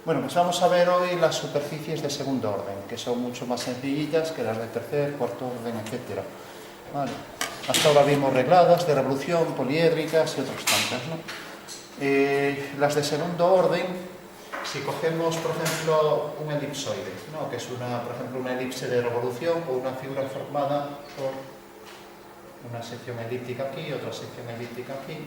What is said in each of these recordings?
Bueno, pues vamos a ver hoy las superficies de segundo orden, que son mucho más sencillitas que las de tercer, cuarto orden, etc. Vale. Hasta ahora vimos regladas, de revolución, poliédricas y otras tantas, ¿no? Las de segundo orden, si cogemos, por ejemplo, un elipsoide, ¿no? Que es, por ejemplo, una elipse de revolución o una figura formada por una sección elíptica aquí, otra sección elíptica aquí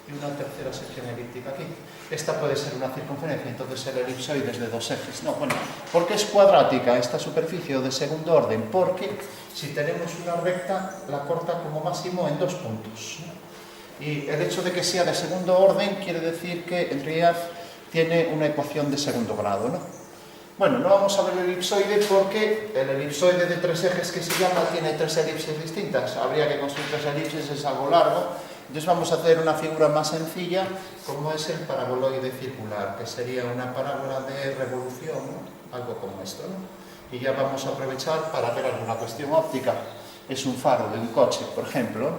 y una tercera sección elíptica aquí. Esta puede ser una circunferencia, entonces el elipsoide es de dos ejes. No, bueno, ¿por qué es cuadrática esta superficie o de segundo orden? Porque si tenemos una recta, la corta como máximo en dos puntos, ¿no? Y el hecho de que sea de segundo orden quiere decir que en realidad tiene una ecuación de segundo grado, ¿no? Bueno, no vamos a ver el elipsoide porque el elipsoide de tres ejes que se llama tiene tres elipses distintas. Habría que construir tres elipses, es algo largo. Entonces vamos a hacer una figura más sencilla, como es el paraboloide circular, que sería una parábola de revolución, ¿no? Algo como esto, ¿no? Y ya vamos a aprovechar para ver alguna cuestión óptica. Es un faro de un coche, por ejemplo.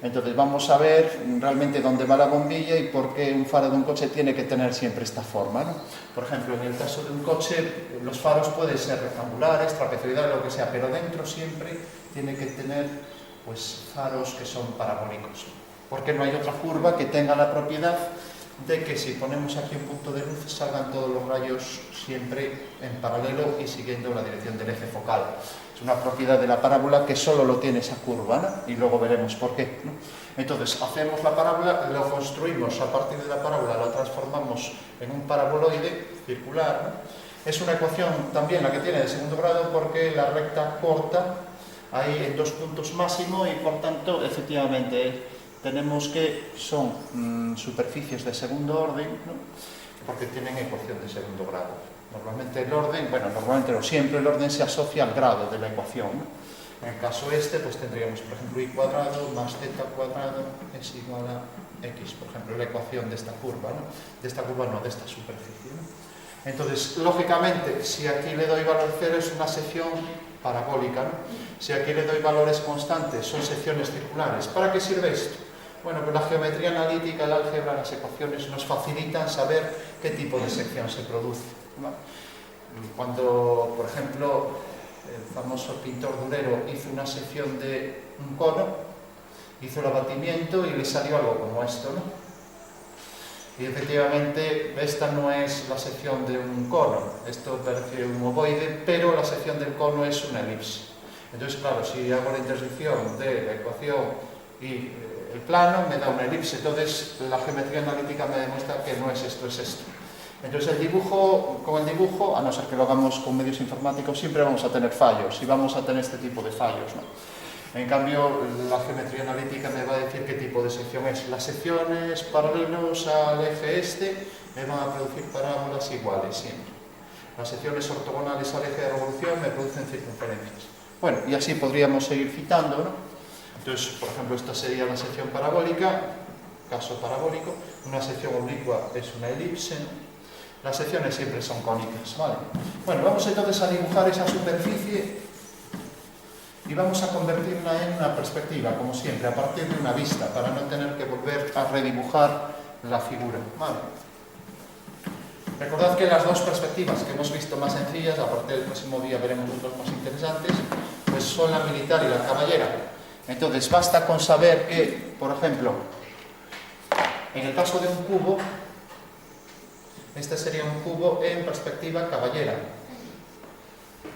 Entonces vamos a ver realmente dónde va la bombilla y por qué un faro de un coche tiene que tener siempre esta forma, ¿no? Por ejemplo, en el caso de un coche, los faros pueden ser rectangulares, trapezoidales, lo que sea, pero dentro siempre tiene que tener pues faros que son parabólicos, porque no hay otra curva que tenga la propiedad de que si ponemos aquí un punto de luz salgan todos los rayos siempre en paralelo y siguiendo la dirección del eje focal. Es una propiedad de la parábola que solo lo tiene esa curva, ¿no? Y luego veremos por qué, ¿no? Entonces, hacemos la parábola, lo construimos a partir de la parábola, lo transformamos en un paraboloide circular, ¿no? Es una ecuación también la que tiene de segundo grado porque la recta corta ahí en dos puntos máximo y por tanto, efectivamente, tenemos que son superficies de segundo orden, ¿no? Porque tienen ecuación de segundo grado. Normalmente el orden, bueno, normalmente no siempre, el orden se asocia al grado de la ecuación, ¿no? En el caso este, pues tendríamos, por ejemplo, y cuadrado más z cuadrado es igual a x, por ejemplo, la ecuación de esta curva, ¿no? De esta curva no, de esta superficie, ¿no? Entonces, lógicamente, si aquí le doy valor 0 es una sección parabólica, ¿no? Si aquí le doy valores constantes, son secciones circulares. ¿Para qué sirve esto? Bueno, pues la geometría analítica, el álgebra, las ecuaciones nos facilitan saber qué tipo de sección se produce, ¿no? Cuando, por ejemplo, el famoso pintor Durero hizo una sección de un cono, hizo el abatimiento y le salió algo como esto, ¿no? Y efectivamente esta no es la sección de un cono, esto parece un ovoide, pero la sección del cono es una elipse. Entonces, claro, si hago la intersección de la ecuación y el plano, me da una elipse. Entonces, la geometría analítica me demuestra que no es esto, es esto. Entonces, con el dibujo, a no ser que lo hagamos con medios informáticos, siempre vamos a tener fallos y vamos a tener este tipo de fallos, ¿no? En cambio, la geometría analítica me va a decir qué tipo de sección es. Las secciones paralelos al eje este me van a producir parábolas iguales siempre. Las secciones ortogonales al eje de revolución me producen circunferencias. Bueno, y así podríamos seguir citando, ¿no? Entonces, por ejemplo, esta sería la sección parabólica, caso parabólico. Una sección oblicua es una elipse, ¿no? Las secciones siempre son cónicas, ¿vale? Bueno, vamos entonces a dibujar esa superficie y vamos a convertirla en una perspectiva, como siempre, a partir de una vista, para no tener que volver a redibujar la figura, ¿vale? Recordad que las dos perspectivas que hemos visto más sencillas, a partir del próximo día veremos otras más interesantes, pues son la militar y la caballera. Entonces, basta con saber que, por ejemplo, en el caso de un cubo, este sería un cubo en perspectiva caballera.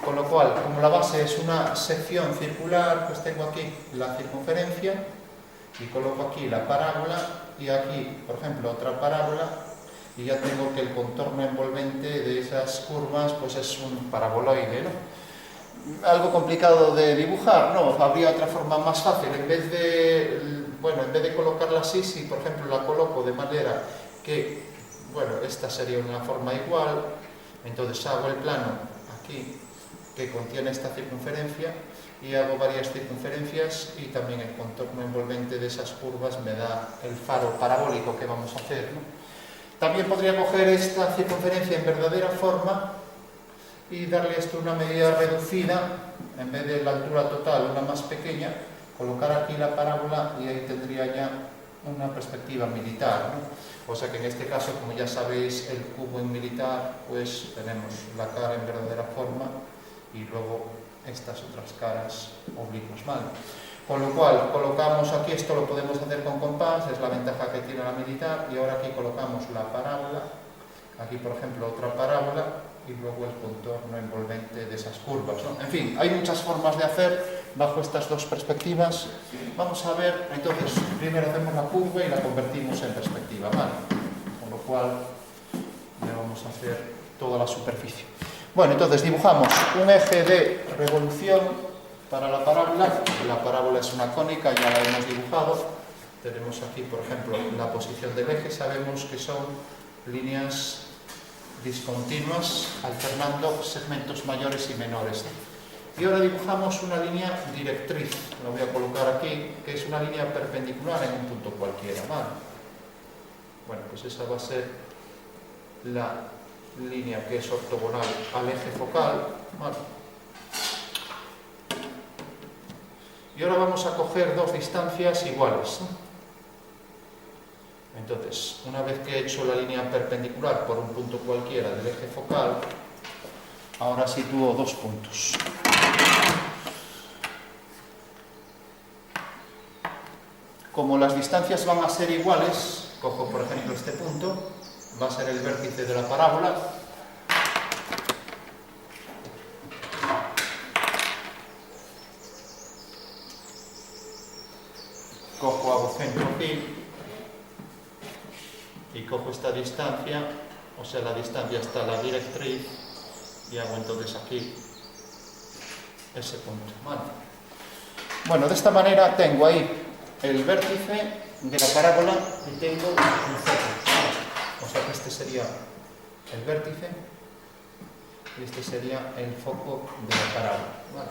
Con lo cual, como la base es una sección circular, pues tengo aquí la circunferencia y coloco aquí la parábola y aquí, por ejemplo, otra parábola y ya tengo que el contorno envolvente de esas curvas pues es un paraboloide, ¿no? Algo complicado de dibujar, ¿no? Habría otra forma más fácil. En vez de colocarla así, si por ejemplo la coloco de manera que, bueno, esta sería una forma igual, entonces hago el plano aquí que contiene esta circunferencia y hago varias circunferencias y también el contorno envolvente de esas curvas me da el faro parabólico que vamos a hacer, ¿no? También podría coger esta circunferencia en verdadera forma y darle esto una medida reducida, en vez de la altura total una más pequeña, colocar aquí la parábola y ahí tendría ya una perspectiva militar, ¿no? O sea que en este caso, como ya sabéis, el cubo en militar, pues tenemos la cara en verdadera forma y luego estas otras caras oblicuas, ¿vale? Con lo cual, colocamos aquí, esto lo podemos hacer con compás, es la ventaja que tiene la militar, y ahora aquí colocamos la parábola, aquí por ejemplo otra parábola, y luego el contorno envolvente de esas curvas, ¿no? En fin, hay muchas formas de hacer bajo estas dos perspectivas. Vamos a ver, entonces, primero hacemos la curva y la convertimos en perspectiva, ¿vale? Con lo cual, ya vamos a hacer toda la superficie. Bueno, entonces dibujamos un eje de revolución para la parábola. La parábola es una cónica, ya la hemos dibujado. Tenemos aquí, por ejemplo, la posición del eje. Sabemos que son líneas discontinuas alternando segmentos mayores y menores. Y ahora dibujamos una línea directriz. La voy a colocar aquí, que es una línea perpendicular en un punto cualquiera, ¿vale? Bueno, pues esa va a ser la línea que es ortogonal al eje focal, ¿vale? Y ahora vamos a coger dos distancias iguales, ¿no? Entonces, una vez que he hecho la línea perpendicular por un punto cualquiera del eje focal, ahora sitúo dos puntos. Como las distancias van a ser iguales, cojo por ejemplo este punto, va a ser el vértice de la parábola. Cojo, hago centro aquí y cojo esta distancia, o sea la distancia hasta la directriz, y hago entonces aquí ese punto, ¿vale? Bueno, de esta manera tengo ahí el vértice de la parábola y tengo el foco. O sea que este sería el vértice y este sería el foco de la parábola, ¿vale?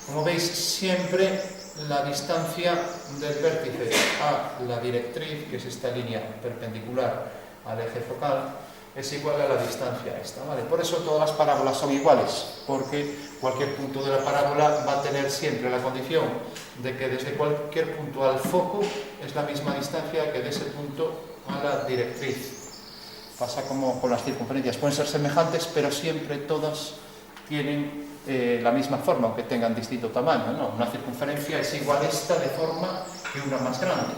Como veis, siempre la distancia del vértice a la directriz, que es esta línea perpendicular al eje focal, es igual a la distancia esta, ¿vale? Por eso todas las parábolas son iguales, porque cualquier punto de la parábola va a tener siempre la condición de que desde cualquier punto al foco es la misma distancia que de ese punto a la directriz. Pasa como con las circunferencias, pueden ser semejantes, pero siempre todas tienen la misma forma, aunque tengan distinto tamaño, ¿no? Una circunferencia es igual esta de forma que una más grande.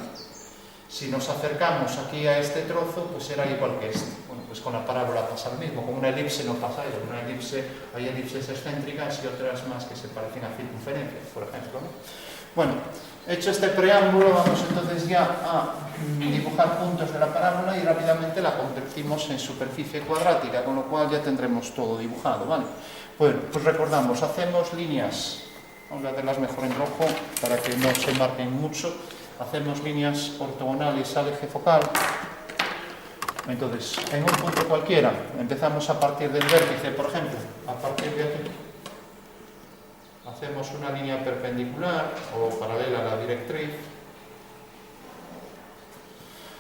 Si nos acercamos aquí a este trozo, pues será igual que este. Bueno, pues con la parábola pasa lo mismo. Con una elipse no pasa eso. Una elipse, hay elipses excéntricas y otras más que se parecen a circunferencias, por ejemplo, ¿no? Bueno, hecho este preámbulo, vamos entonces ya a dibujar puntos de la parábola y rápidamente la convertimos en superficie cuadrática, con lo cual ya tendremos todo dibujado, ¿vale? Bueno, pues recordamos, hacemos líneas, vamos a hacerlas mejor en rojo para que no se marquen mucho. Hacemos líneas ortogonales al eje focal. Entonces, en un punto cualquiera, empezamos a partir del vértice, por ejemplo, a partir de aquí. Hacemos una línea perpendicular o paralela a la directriz.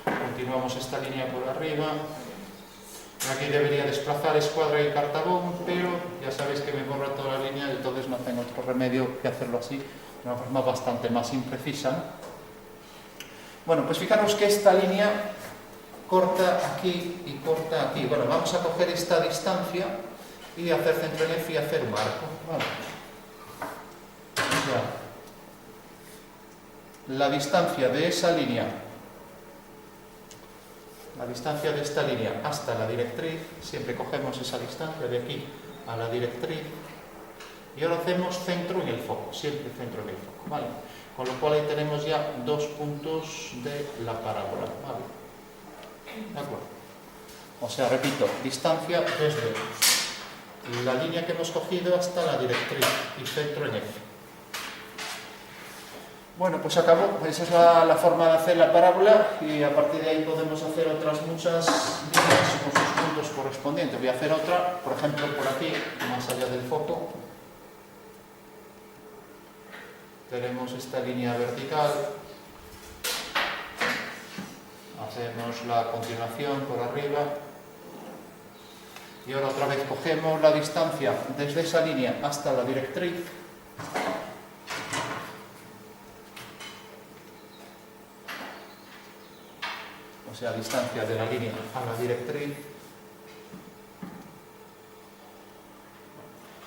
Continuamos esta línea por arriba. Aquí debería desplazar escuadra y cartabón, pero ya sabéis que me borra toda la línea, entonces no tengo otro remedio que hacerlo así, de una forma bastante más imprecisa, ¿no? Bueno, pues fijaros que esta línea corta aquí y corta aquí. Bueno, vamos a coger esta distancia y hacer centro en F y hacer un arco, ¿vale? O sea, la distancia de esa línea, la distancia de esta línea hasta la directriz, siempre cogemos esa distancia de aquí a la directriz y ahora hacemos centro en el foco, siempre centro en el foco, ¿vale? Con lo cual ahí tenemos ya dos puntos de la parábola, ¿vale? ¿De acuerdo? O sea, repito, distancia desde la línea que hemos cogido hasta la directriz y centro en F. Bueno, pues acabó. Esa es la forma de hacer la parábola y a partir de ahí podemos hacer otras muchas líneas con sus puntos correspondientes. Voy a hacer otra, por ejemplo, por aquí, más allá del foco. Tenemos esta línea vertical. Hacemos la continuación por arriba. Y ahora otra vez cogemos la distancia desde esa línea hasta la directriz. sea, distancia de la línea a la directriz,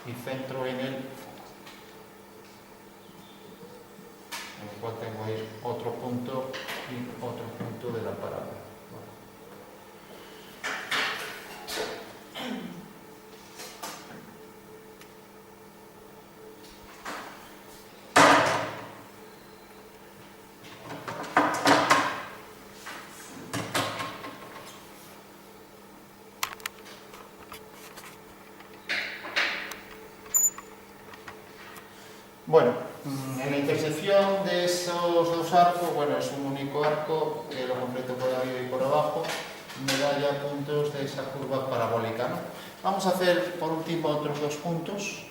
y centro en el cual tengo ahí otro punto y otro punto de la parábola. Bueno, en la intersección de esos dos arcos, bueno, es un único arco que lo completo por arriba y por abajo, me da ya puntos de esa curva parabólica, ¿no? Vamos a hacer por último otros dos puntos,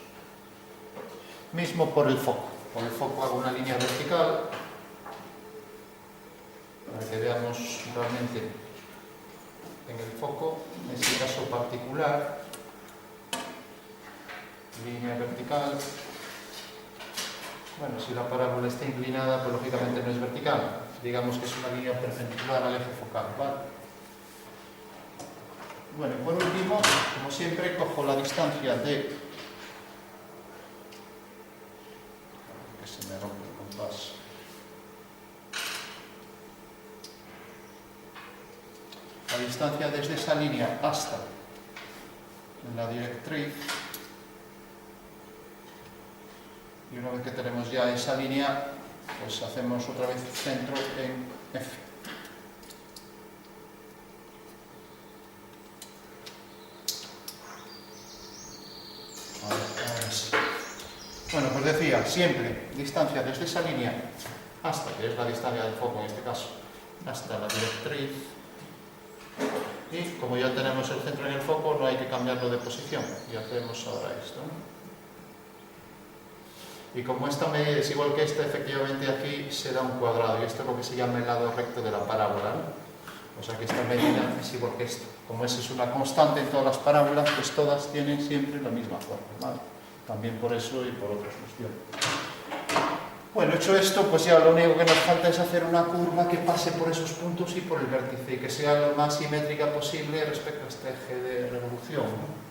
mismo por el foco. Por el foco hago una línea vertical, para que veamos realmente en el foco, en este caso particular, línea vertical. Bueno, si la parábola está inclinada, pues lógicamente no es vertical. Digamos que es una línea perpendicular al eje focal, ¿vale? Bueno, y por último, como siempre, cojo la distancia de... que se me rompe el compás. La distancia desde esa línea hasta la directriz. Y una vez que tenemos ya esa línea, pues hacemos otra vez centro en F. Ahora sí. Bueno, pues decía, siempre distancia desde esa línea hasta, que es la distancia del foco en este caso, hasta la directriz. Y como ya tenemos el centro en el foco, no hay que cambiarlo de posición. Y hacemos ahora esto, ¿no? Y como esta medida es igual que esta, efectivamente aquí se da un cuadrado, y esto es lo que se llama el lado recto de la parábola, ¿no? O sea que esta medida es igual que esto. Como esa es una constante en todas las parábolas, pues todas tienen siempre la misma forma, ¿vale? También por eso y por otras cuestiones. Bueno, hecho esto, pues ya lo único que nos falta es hacer una curva que pase por esos puntos y por el vértice, y que sea lo más simétrica posible respecto a este eje de revolución, ¿no?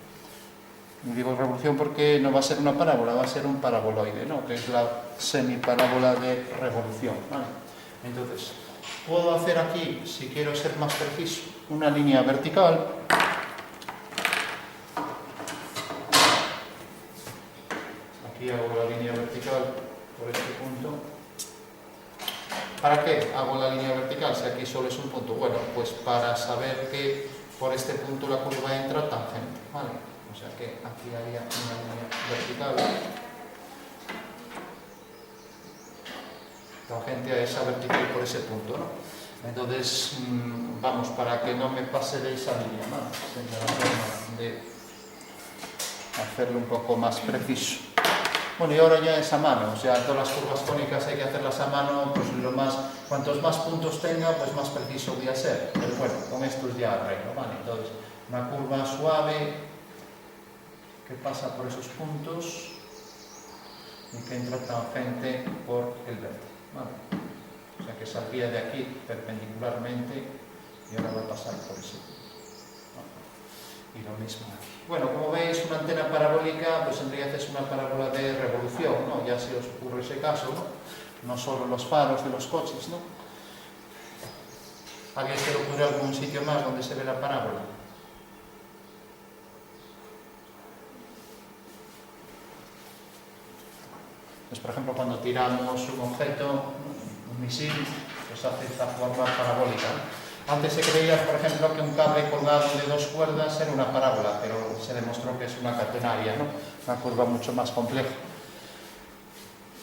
Y digo revolución porque no va a ser una parábola, va a ser un paraboloide, ¿no? Que es la semiparábola de revolución, ¿vale? Entonces, puedo hacer aquí, si quiero ser más preciso, una línea vertical. Aquí hago la línea vertical por este punto. ¿Para qué hago la línea vertical si aquí solo es un punto? Bueno, pues para saber que por este punto la curva entra tangente, ¿vale? O sea que aquí haría una línea vertical tangente a esa vertical por ese punto, ¿no? Entonces, vamos, para que no me pase de esa línea, ¿no? Sería la forma de hacerlo un poco más preciso. Bueno, y ahora ya es a mano, o sea, todas las curvas cónicas hay que hacerlas a mano, pues cuantos más puntos tenga, pues más preciso voy a ser. Pero bueno, con estos ya arreglo, ¿vale? Entonces, una curva suave que pasa por esos puntos y que entra tangente por el vértice, ¿vale? O sea que saldría de aquí perpendicularmente y ahora va a pasar por ese punto, ¿vale? Y lo mismo aquí. Bueno, como veis, una antena parabólica, pues en realidad es una parábola de revolución, ¿no? Ya se os ocurre ese caso, ¿no? No solo los faros de los coches, ¿no? ¿A alguien se le ocurre algún sitio más donde se ve la parábola? Pues, por ejemplo, cuando tiramos un objeto, un misil, pues hace esta forma parabólica. Antes se creía, por ejemplo, que un cable colgado de dos cuerdas era una parábola, pero se demostró que es una catenaria, ¿no? Una curva mucho más compleja.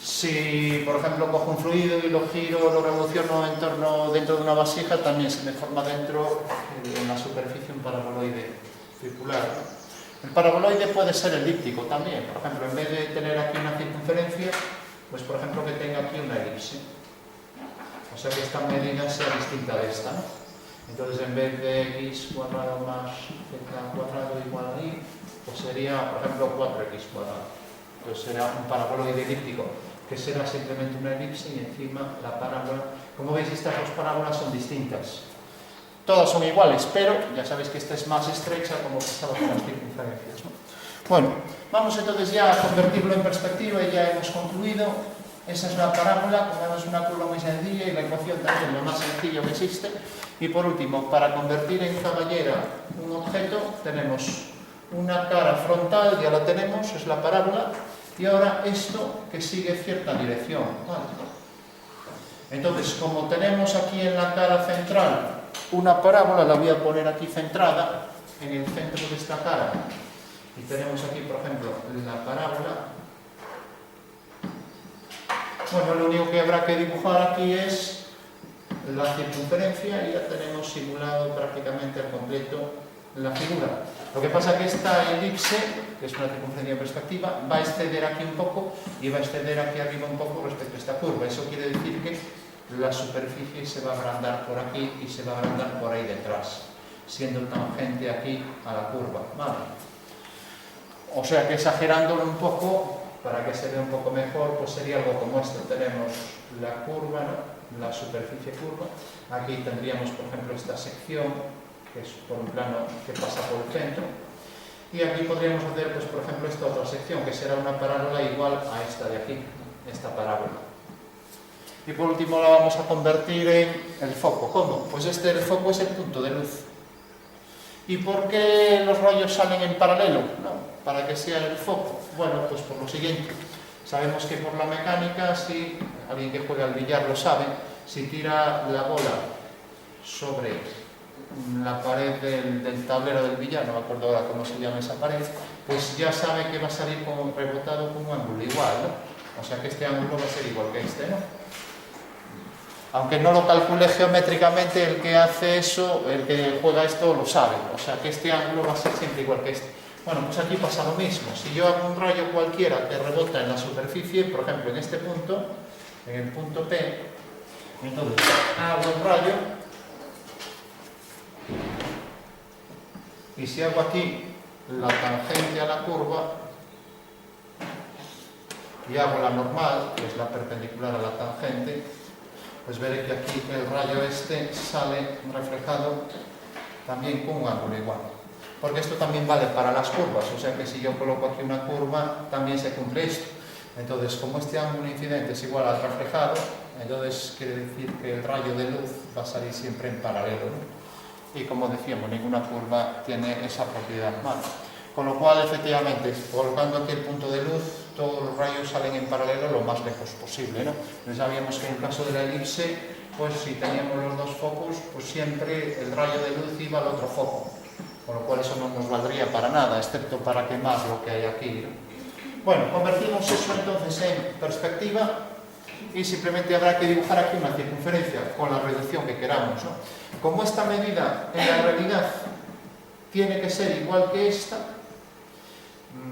Si, por ejemplo, cojo un fluido y lo giro, lo revoluciono dentro de una vasija, también se me forma dentro, en la superficie, un paraboloide circular, ¿no? El paraboloide puede ser elíptico también. Por ejemplo, en vez de tener aquí una circunferencia, pues por ejemplo que tenga aquí una elipse. O sea que esta medida sea distinta de esta, ¿no? Entonces en vez de x cuadrado más z cuadrado igual a y, pues sería, por ejemplo, 4x cuadrado. Entonces será un paraboloide elíptico, que será simplemente una elipse y encima la parábola. Como veis, estas dos parábolas son distintas. todas son iguales, pero ya sabéis que esta es más estrecha como pasaba con las circunferencias, ¿no? Bueno, vamos entonces ya a convertirlo en perspectiva y ya hemos concluido. Esa es la parábola, como es una curva muy sencilla y la ecuación también lo más sencillo que existe. Y por último, para convertir en caballera un objeto, tenemos una cara frontal, ya la tenemos, es la parábola, y ahora esto que sigue cierta dirección, ¿vale? Entonces, como tenemos aquí en la cara central una parábola, la voy a poner aquí centrada en el centro de esta cara, y tenemos aquí, por ejemplo, la parábola. Bueno, lo único que habrá que dibujar aquí es la circunferencia y ya tenemos simulado prácticamente al completo la figura. Lo que pasa es que esta elipse, que es una circunferencia en perspectiva, va a exceder aquí un poco y va a exceder aquí arriba un poco respecto a esta curva. Eso quiere decir que la superficie se va a agrandar por aquí y se va a agrandar por ahí detrás, siendo tangente aquí a la curva, ¿vale? O sea que exagerándolo un poco, para que se vea un poco mejor, pues sería algo como esto. Tenemos la curva, ¿no? La superficie curva. Aquí tendríamos, por ejemplo, esta sección, que es por un plano que pasa por el centro. Y aquí podríamos hacer, pues, por ejemplo, esta otra sección, que será una parábola igual a esta de aquí, esta parábola. Y por último la vamos a convertir en el foco. ¿Cómo? Pues el foco es el punto de luz. ¿Y por qué los rayos salen en paralelo? ¿No? Para que sea el foco. Bueno, pues por lo siguiente. Sabemos que por la mecánica, si alguien que juega al billar lo sabe, si tira la bola sobre la pared del tablero del billar, no me acuerdo ahora cómo se llama esa pared, pues ya sabe que va a salir como rebotado con un ángulo igual, ¿no? O sea que este ángulo va a ser igual que este, ¿no? Aunque no lo calcule geométricamente, el que hace eso, el que juega esto lo sabe. O sea que este ángulo va a ser siempre igual que este. Bueno, pues aquí pasa lo mismo. Si yo hago un rayo cualquiera que rebota en la superficie, por ejemplo en este punto, en el punto P, entonces hago un rayo, y si hago aquí la tangente a la curva, y hago la normal, que es la perpendicular a la tangente, pues veré que aquí el rayo este sale reflejado también con un ángulo igual. Porque esto también vale para las curvas, o sea que si yo coloco aquí una curva, también se cumple esto. Entonces, como este ángulo incidente es igual al reflejado, entonces quiere decir que el rayo de luz va a salir siempre en paralelo, ¿no? Y como decíamos, ninguna curva tiene esa propiedad, ¿vale? Con lo cual, efectivamente, colocando aquí el punto de luz, todos los rayos salen en paralelo lo más lejos posible, ¿no? Entonces sabíamos que en el caso de la elipse, pues si teníamos los dos focos, pues siempre el rayo de luz iba al otro foco, con lo cual eso no nos valdría para nada, excepto para quemar lo que hay aquí, ¿no? Bueno, convertimos eso entonces en perspectiva y simplemente habrá que dibujar aquí una circunferencia con la reducción que queramos, ¿no? Como esta medida en la realidad tiene que ser igual que esta,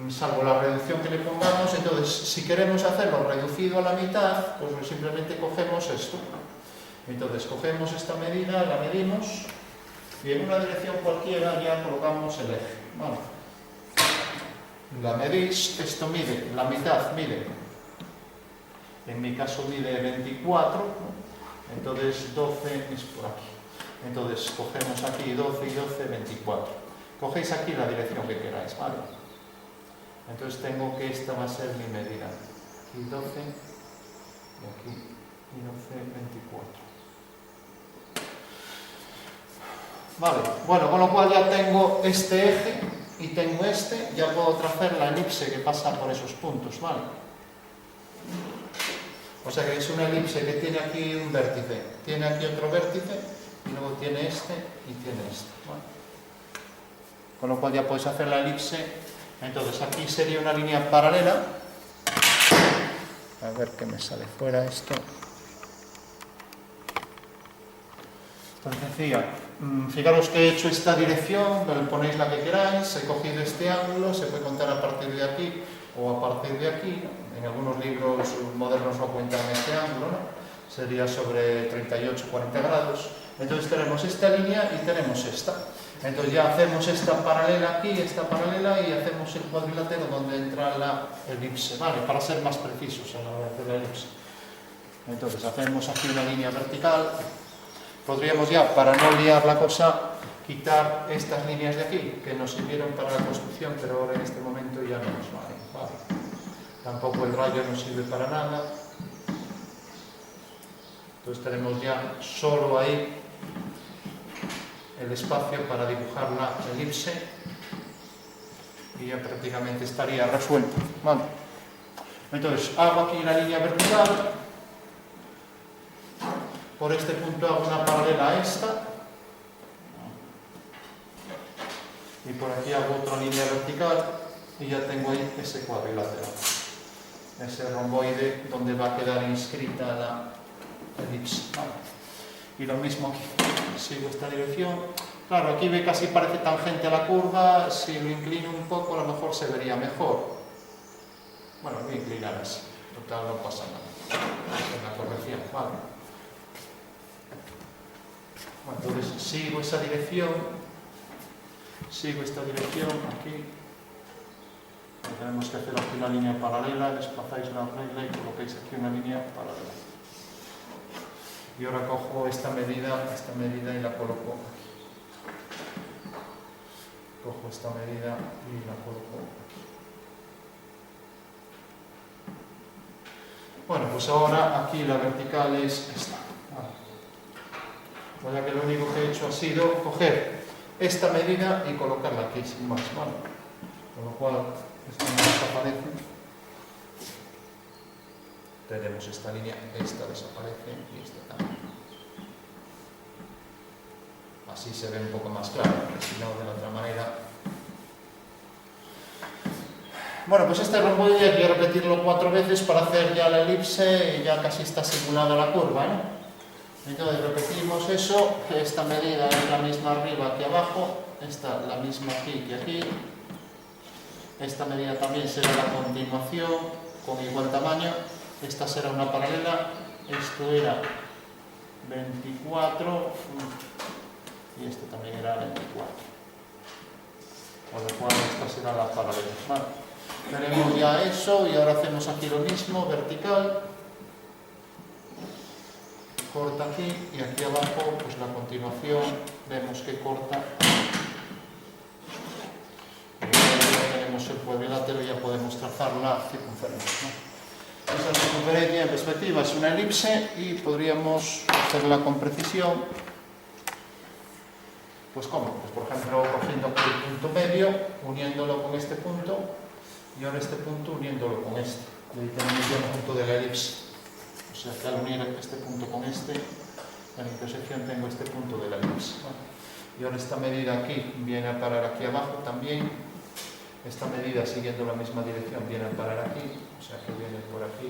salvo la reducción que le pongamos, entonces si queremos hacerlo reducido a la mitad, pues simplemente cogemos esto. Entonces cogemos esta medida, la medimos y en una dirección cualquiera ya colocamos el eje. Vale. La medís, esto mide, la mitad mide, en mi caso mide 24, ¿no? Entonces 12 es por aquí. Entonces cogemos aquí 12 y 12, 24. Cogéis aquí la dirección que queráis, ¿vale? Entonces tengo que esta va a ser mi medida. Aquí 12 y aquí 12, 24. Vale, bueno, con lo cual ya tengo este eje y tengo este, ya puedo trazar la elipse que pasa por esos puntos, ¿vale? O sea que es una elipse que tiene aquí un vértice, tiene aquí otro vértice y luego tiene este y tiene este, ¿vale? Con lo cual ya puedes hacer la elipse. Entonces aquí sería una línea paralela. A ver qué me sale fuera esto. Entonces decía, fijaros que he hecho esta dirección, ponéis la que queráis, he cogido este ángulo, se puede contar a partir de aquí o a partir de aquí, ¿no? En algunos libros modernos no cuentan este ángulo, ¿no? Sería sobre 38-40 grados. Entonces tenemos esta línea y tenemos esta. Entonces ya hacemos esta paralela aquí, esta paralela, y hacemos el cuadrilátero donde entra la elipse, ¿vale? Para ser más precisos a la hora de hacer la elipse. Entonces hacemos aquí una línea vertical, podríamos ya, para no liar la cosa, quitar estas líneas de aquí, que nos sirvieron para la construcción, pero ahora en este momento ya no nos valen. Vale. Tampoco el rayo nos sirve para nada. Entonces tenemos ya solo ahí el espacio para dibujar la elipse y ya prácticamente estaría resuelto. Vale. Entonces hago aquí la línea vertical, por este punto hago una paralela a esta y por aquí hago otra línea vertical y ya tengo ahí ese cuadrilátero, ese romboide donde va a quedar inscrita la elipse. Vale. Y lo mismo aquí, sigo esta dirección. Claro, aquí ve casi parece tangente a la curva, si lo inclino un poco a lo mejor se vería mejor. Bueno, voy a inclinar así, total no pasa nada, es una corrección. Vale. Bueno, entonces sigo esa dirección, sigo esta dirección aquí. Tenemos que hacer aquí una línea paralela, desplazáis la regla y colocáis aquí una línea paralela. Y ahora cojo esta medida y la coloco aquí. Cojo esta medida y la coloco aquí. Bueno, pues ahora aquí la vertical es esta. O sea que lo único que he hecho ha sido coger esta medida y colocarla aquí sin más, ¿vale? Con lo cual, esto no desaparece. Tenemos esta línea, esta desaparece y esta también. Así se ve un poco más claro, porque si no, de la otra manera. Bueno, pues este romboide hay que repetirlo 4 veces para hacer ya la elipse y ya casi está simulada la curva, ¿no? Entonces repetimos eso, esta medida es la misma arriba que abajo, esta la misma aquí que aquí. Esta medida también será la continuación, con igual tamaño. Esta será una paralela, esto era 24 y esto también era 24. Con lo cual esta será la paralela. Vale. Tenemos ya eso y ahora hacemos aquí lo mismo, vertical. Corta aquí y aquí abajo, pues la continuación, vemos que corta. El cuadrilátero ya podemos trazar la circunferencia, ¿no? Esa circunferencia en perspectiva es una elipse y podríamos hacerla con precisión. Pues ¿cómo? Pues por ejemplo cogiendo aquí el punto medio, uniéndolo con este punto y ahora este punto uniéndolo con este. Y ahí tenemos ya el punto de la elipse. O sea que al unir este punto con este, en la intersección tengo este punto de la elipse, ¿no? Y ahora esta medida aquí viene a parar aquí abajo también. Esta medida, siguiendo la misma dirección, viene a parar aquí, o sea que viene por aquí.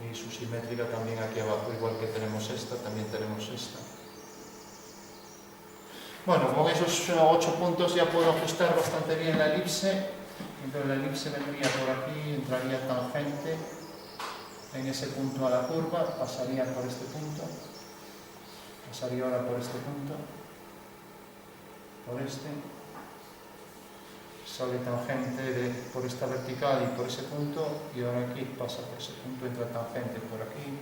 Y su simétrica también aquí abajo, igual que tenemos esta, también tenemos esta. Bueno, con esos 8 puntos ya puedo ajustar bastante bien la elipse. Entonces la elipse vendría por aquí, entraría tangente en ese punto a la curva, pasaría por este punto, pasaría ahora por este punto, por este. Sale tangente por esta vertical y por ese punto y ahora aquí pasa por ese punto, entra tangente por aquí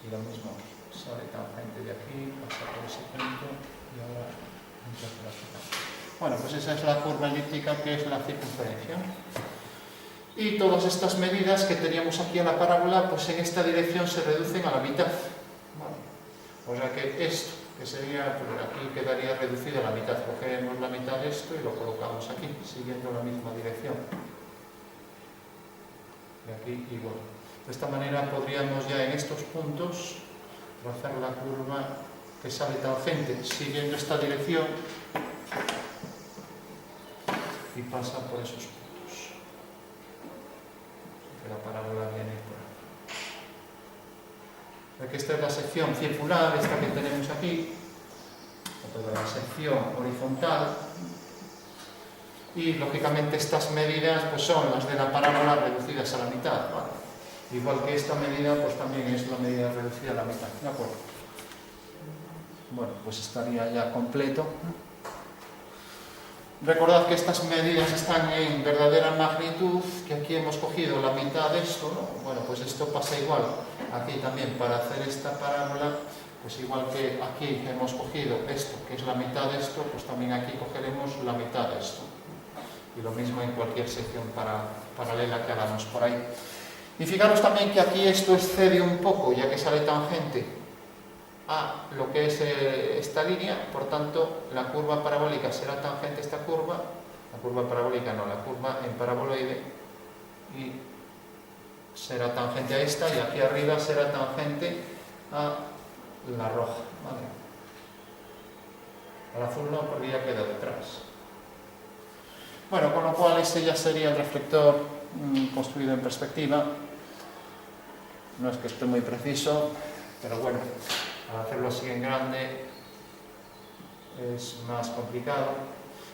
y lo mismo aquí, sale tangente de aquí, pasa por ese punto y ahora entra por aquí. Bueno, pues esa es la curva elíptica que es la circunferencia. Y todas estas medidas que teníamos aquí en la parábola, pues en esta dirección se reducen a la mitad. Vale. O sea que esto, que sería, pues aquí quedaría reducido a la mitad. Cogemos la mitad de esto y lo colocamos aquí, siguiendo la misma dirección. Y aquí igual. De esta manera podríamos ya en estos puntos trazar la curva que sale tangente, siguiendo esta dirección y pasa por esos puntos. Que la parábola viene por aquí. Aquí esta es la sección circular, esta que tenemos aquí, toda la sección horizontal, y lógicamente estas medidas pues son las de la parábola reducidas a la mitad, ¿vale? Igual que esta medida pues también es la medida reducida a la mitad, ¿de acuerdo? Bueno, pues estaría ya completo. Recordad que estas medidas están en verdadera magnitud, que aquí hemos cogido la mitad de esto, ¿no? Bueno, pues esto pasa igual aquí también. Para hacer esta parábola, pues igual que aquí hemos cogido esto, que es la mitad de esto, pues también aquí cogeremos la mitad de esto. Y lo mismo en cualquier sección paralela que hagamos por ahí. Y fijaros también que aquí esto excede un poco, ya que sale tangente a lo que es esta línea, por tanto la curva parabólica será tangente a esta curva, la curva parabólica no, la curva en paraboloide, y será tangente a esta, y aquí arriba será tangente a la roja, ¿vale? Al azul no, porque ya queda detrás. Bueno, con lo cual este ya sería el reflector construido en perspectiva. No es que esté muy preciso, pero bueno, al hacerlo así en grande es más complicado.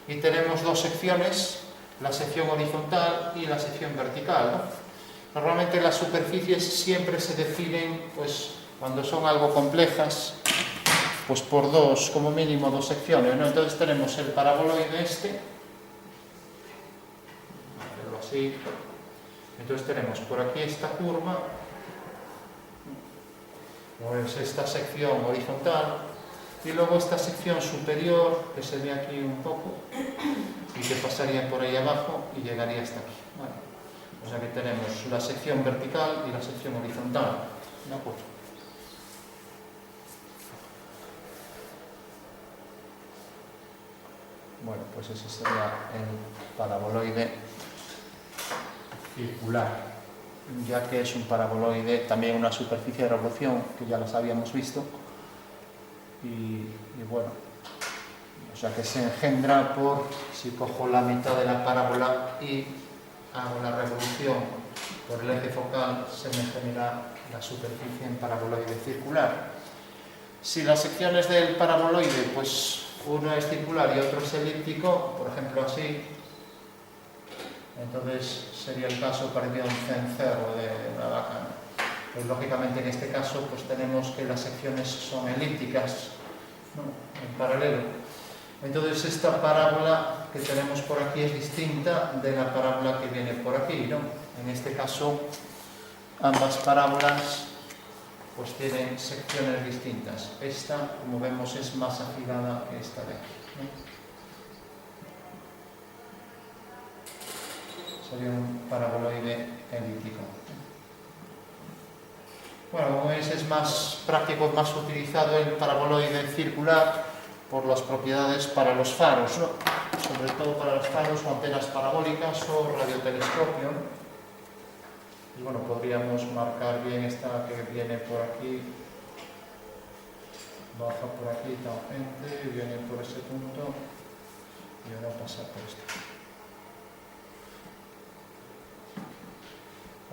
Y tenemos dos secciones, la sección horizontal y la sección vertical, ¿no? Normalmente las superficies siempre se definen, pues, cuando son algo complejas, pues por dos, como mínimo dos secciones, ¿no? Entonces tenemos el paraboloide este, hacerlo así. Entonces tenemos por aquí esta curva, pues esta sección horizontal, y luego esta sección superior, que se ve aquí un poco, y que pasaría por ahí abajo y llegaría hasta aquí. Vale. O sea que tenemos la sección vertical y la sección horizontal. ¿De acuerdo? Bueno, pues ese sería el paraboloide circular, ya que es un paraboloide, también una superficie de revolución, que ya las habíamos visto, y bueno, o sea que se engendra por, si cojo la mitad de la parábola y hago la revolución por el eje focal, se me genera la superficie en paraboloide circular. Si las secciones del paraboloide, pues uno es circular y otro es elíptico, por ejemplo así, entonces sería el caso parecido a un cencerro de una vaca, ¿no? Pues lógicamente en este caso pues tenemos que las secciones son elípticas, ¿no?, en paralelo. Entonces esta parábola que tenemos por aquí es distinta de la parábola que viene por aquí, ¿no? En este caso ambas parábolas pues tienen secciones distintas. Esta, como vemos, es más afilada que esta de aquí, ¿no? Sería un paraboloide elíptico. Bueno, como veis, es más práctico, más utilizado el paraboloide circular por las propiedades para los faros, ¿no? Sobre todo para los faros o antenas parabólicas o radiotelescopio, ¿no? Y bueno, podríamos marcar bien esta que viene por aquí, baja por aquí tangente, viene por ese punto y ahora pasa por este.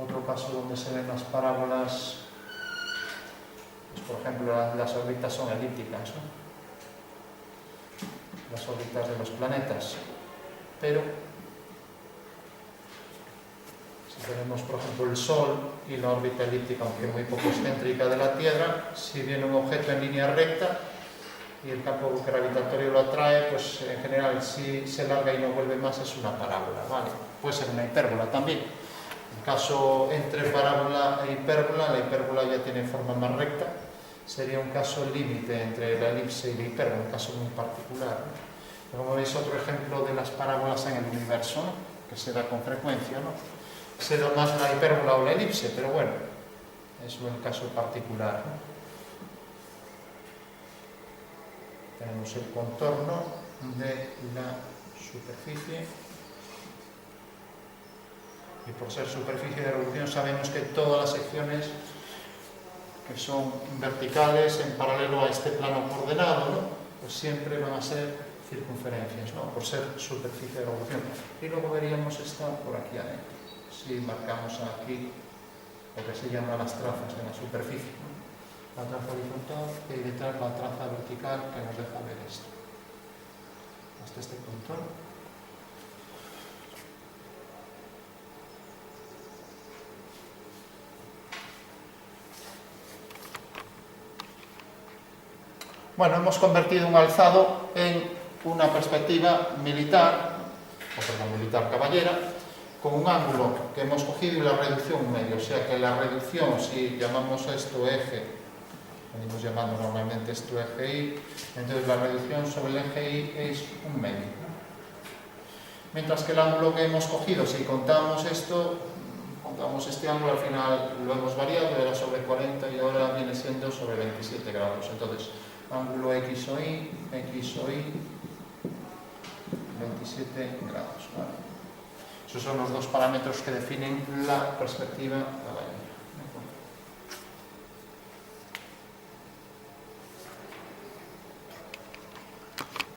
Otro caso donde se ven las parábolas, pues por ejemplo las órbitas son elípticas, ¿no? Las órbitas de los planetas, pero si tenemos por ejemplo el Sol y la órbita elíptica, aunque muy poco excéntrica, de la Tierra, si viene un objeto en línea recta y el campo gravitatorio lo atrae, pues en general si se larga y no vuelve más es una parábola, ¿vale? Puede ser una hipérbola también. En caso entre parábola e hipérbola, la hipérbola ya tiene forma más recta, sería un caso límite entre la elipse y la hipérbola, un caso muy particular, ¿no? Pero como veis, otro ejemplo de las parábolas en el universo, ¿no?, que se da con frecuencia, ¿no? Se da más la hipérbola o la elipse, pero bueno, es un caso particular, ¿no? Tenemos el contorno de la superficie. Y por ser superficie de revolución sabemos que todas las secciones que son verticales en paralelo a este plano coordenado, ¿no?, pues siempre van a ser circunferencias, ¿no?, por ser superficie de revolución. Y luego veríamos esta por aquí adentro, si marcamos aquí lo que se llama las trazas de la superficie, ¿no?, la traza horizontal y detrás la traza vertical que nos deja ver esto, hasta este punto. Bueno, hemos convertido un alzado en una perspectiva militar, militar caballera, con un ángulo que hemos cogido y la reducción medio, o sea que la reducción, si llamamos a esto eje, venimos llamando normalmente esto eje Y, entonces la reducción sobre el eje Y es un medio. Mientras que el ángulo que hemos cogido, si contamos esto, contamos este ángulo, al final lo hemos variado, era sobre 40 y ahora viene siendo sobre 27 grados. Entonces, ángulo X o Y, 27 grados. ¿Vale? Esos son los dos parámetros que definen la perspectiva